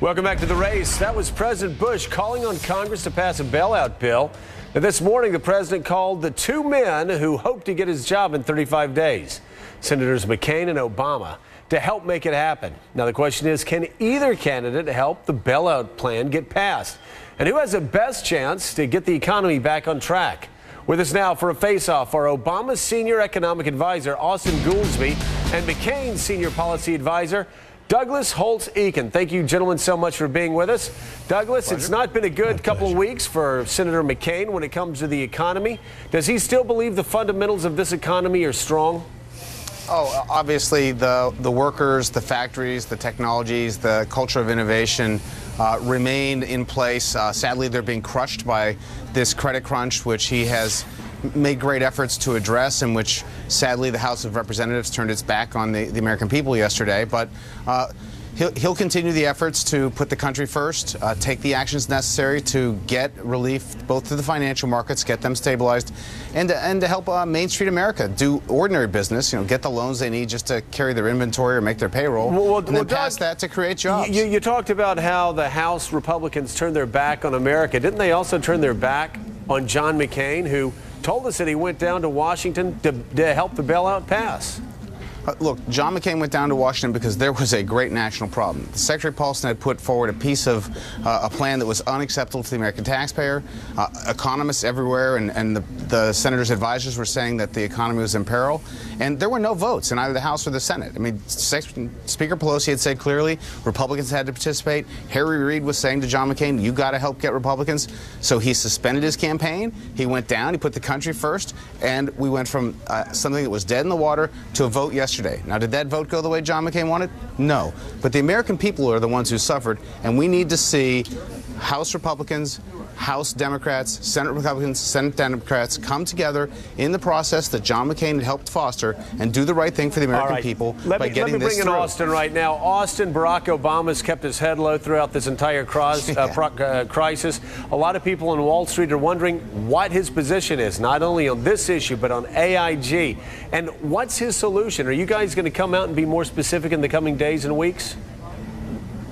Welcome back to The Race. That was President Bush calling on Congress to pass a bailout bill. And this morning, the president called the two men who hope to get his job in 35 days, Senators McCain and Obama, to help make it happen. Now, the question is, can either candidate help the bailout plan get passed? And who has the best chance to get the economy back on track? With us now for a face-off are Obama's senior economic advisor, Austin Goolsbee, and McCain's senior policy advisor, Douglas Holtz-Eakin. Thank you, gentlemen, so much for being with us. Douglas, it's not been a good couple of weeks for Senator McCain when it comes to the economy. Does he still believe the fundamentals of this economy are strong? Oh, obviously, the workers, the factories, the technologies, the culture of innovation remain in place. Sadly, they're being crushed by this credit crunch, which he has made great efforts to address, in which, sadly, the House of Representatives turned its back on the American people yesterday. But he'll continue the efforts to put the country first, take the actions necessary to get relief both to the financial markets, get them stabilized, and to help Main Street America do ordinary business, get the loans they need just to carry their inventory or make their payroll, and then pass that to create jobs. You talked about how the House Republicans turned their back on America. Didn't they also turn their back on John McCain, who told us that he went down to Washington to help the bailout pass? Look, John McCain went down to Washington because there was a great national problem. Secretary Paulson had put forward a piece of a plan that was unacceptable to the American taxpayer. Economists everywhere and the senator's advisors were saying that the economy was in peril. And there were no votes in either the House or the Senate. I mean, Speaker Pelosi had said clearly Republicans had to participate. Harry Reid was saying to John McCain, you got to help get Republicans. So he suspended his campaign. He went down. He put the country first. And we went from something that was dead in the water to a vote yesterday. Now, did that vote go the way John McCain wanted? No. But the American people are the ones who suffered, and we need to see House Republicans, House Democrats, Senate Republicans, Senate Democrats come together in the process that John McCain had helped foster and do the right thing for the American people by getting this through. Let me bring in Austin right now. Austin, Barack Obama's kept his head low throughout this entire crisis. A lot of people on Wall Street are wondering what his position is, not only on this issue, but on AIG. And what's his solution? Are you guys going to come out and be more specific in the coming days and weeks?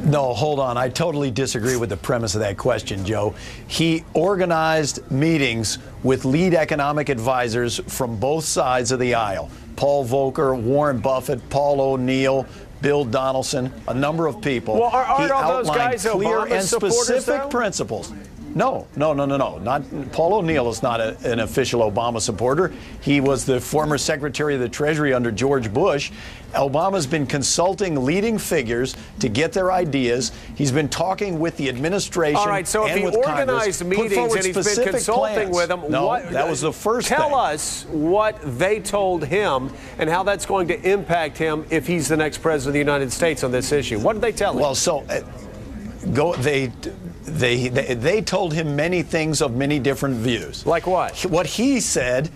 No, hold on. I totally disagree with the premise of that question, Joe. He organized meetings with lead economic advisors from both sides of the aisle. Paul Volcker, Warren Buffett, Paul O'Neill, Bill Donaldson, a number of people. Well, aren't all those guys clear and specific though? principles. No. Not Paul O'Neill is not an official Obama supporter. He was the former Secretary of the Treasury under George Bush. Obama's been consulting leading figures to get their ideas. He's been talking with the administration. All right, so if he organized meetings and he's been consulting with them, that was the first thing. Tell us what they told him and how that's going to impact him if he's the next president of the United States on this issue. What did they tell him? Well, so they told him many things of many different views. Like what? What he said,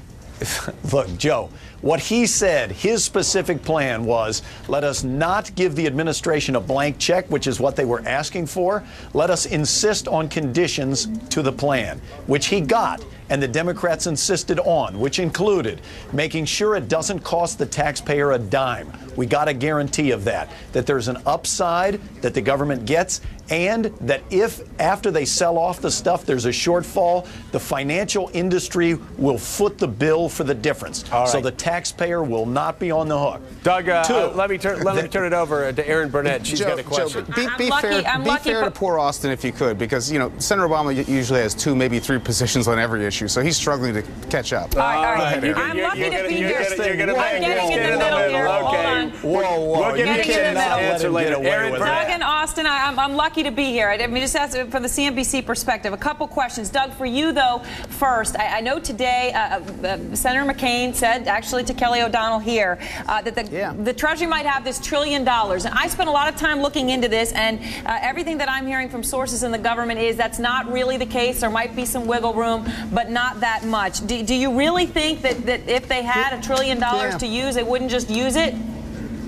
look, Joe, what he said, his specific plan was, let us not give the administration a blank check, which is what they were asking for. Let us insist on conditions to the plan, which he got. And the Democrats insisted on, which included making sure it doesn't cost the taxpayer a dime. We got a guarantee of that there's an upside that the government gets, and that if after they sell off the stuff there's a shortfall, the financial industry will foot the bill for the difference. All right. So the taxpayer will not be on the hook. Doug, let me turn it over to Erin Burnett. She's got a question. Be fair to poor Austin if you could, because Senator Obama usually has 2, maybe 3 positions on every issue, so he's struggling to catch up. All right. I'm lucky to be here. I'm getting in the middle here. Hold on. Whoa. We'll get into that answer later. Doug and Austin, I'm lucky to be here. I mean, just as from the CNBC perspective, a couple questions. Doug, for you, though, first, I know today Senator McCain said, actually to Kelly O'Donnell here, that the Treasury might have this $1 trillion. And I spent a lot of time looking into this, and everything that I'm hearing from sources in the government is that's not really the case. There might be some wiggle room, but not that much. Do you really think that if they had $1 trillion to use, they wouldn't just use it?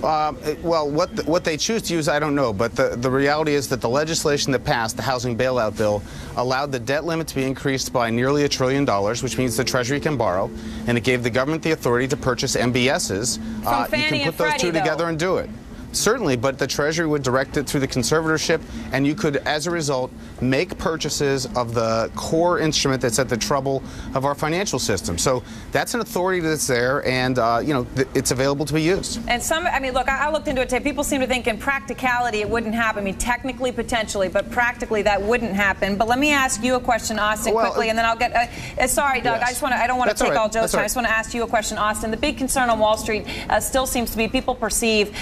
Well, what they choose to use, I don't know. But the reality is that the legislation that passed, the housing bailout bill, allowed the debt limit to be increased by nearly $1 trillion, which means the Treasury can borrow, and it gave the government the authority to purchase MBSs. From Fannie you can put and those Freddie, two together and do it. Certainly, but the Treasury would direct it through the conservatorship, and you could, as a result, make purchases of the core instrument that's at the trouble of our financial system. So that's an authority that's there, and it's available to be used. And look, I looked into it today. People seem to think in practicality it wouldn't happen. I mean, technically, potentially, but practically that wouldn't happen. But let me ask you a question, Austin, quickly, and then I'll get. Sorry, Doug. Yes. I don't want to take all Joe's time. Right. I just want to ask you a question, Austin. The big concern on Wall Street still seems to be people perceive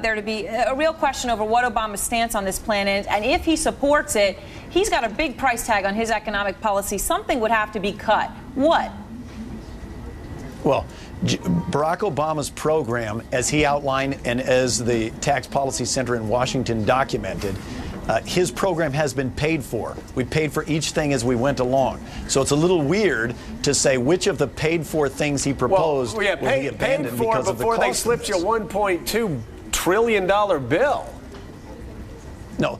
there to be a real question over what Obama's stance on this plan is, and if he supports it, he's got a big price tag on his economic policy. Something would have to be cut. What? Well, Barack Obama's program, as he outlined and as the Tax Policy Center in Washington documented, his program has been paid for. We paid for each thing as we went along. So it's a little weird to say which of the paid-for things he proposed will be abandoned because of the cost. Before they slipped you a $1.2 trillion bill. No.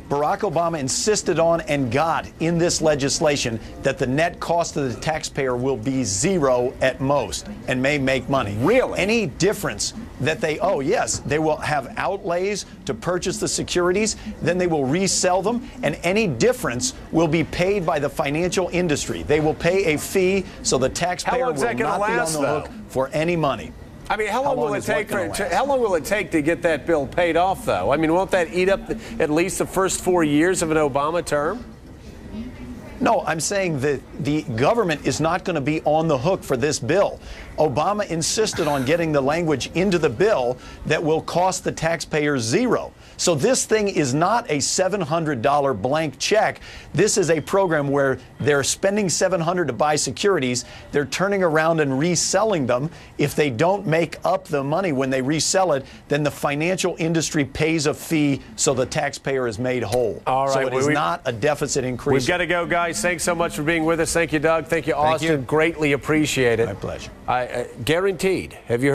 Barack Obama insisted on and got in this legislation that the net cost of the taxpayer will be zero at most and may make money. Really? Any difference that they will have outlays to purchase the securities, then they will resell them, and any difference will be paid by the financial industry. They will pay a fee, so the taxpayer will not be on the hook for any money. I mean, how long will it take to get that bill paid off, though? I mean, won't that eat up at least the first 4 years of an Obama term? No, I'm saying that the government is not going to be on the hook for this bill. Obama insisted on getting the language into the bill that will cost the taxpayer zero. So this thing is not a $700 blank check. This is a program where they're spending $700 to buy securities. They're turning around and reselling them. If they don't make up the money when they resell it, then the financial industry pays a fee so the taxpayer is made whole. All right. So it is not a deficit increase. We've got to go, guys. Thanks so much for being with us. Thank you, Doug. Thank you, Austin. Thank you. Greatly appreciate it. My pleasure. Guaranteed. Have you heard?